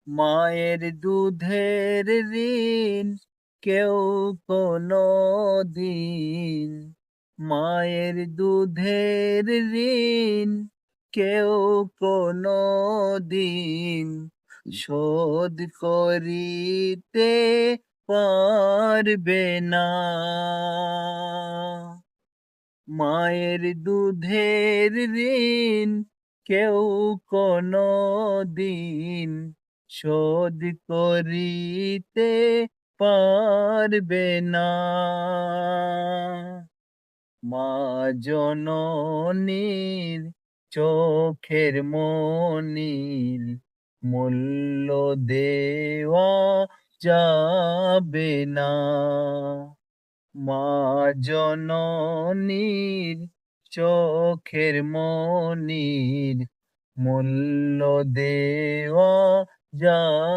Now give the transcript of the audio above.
মায়ের দুধের ঋণ কেউ কোনো দিন, মায়ের দুধের ঋণ কেউ কোনো দিন শোধ করিতে পারবে না। মায়ের দুধের ঋণ কেউ কোনো দিন শোধ করিতে পারবে না। মা জননীর চোখের মনির মূল্য দেওয়া যাবে না। মা জননীর চোখের মনির মূল্য দেওয়া যাবে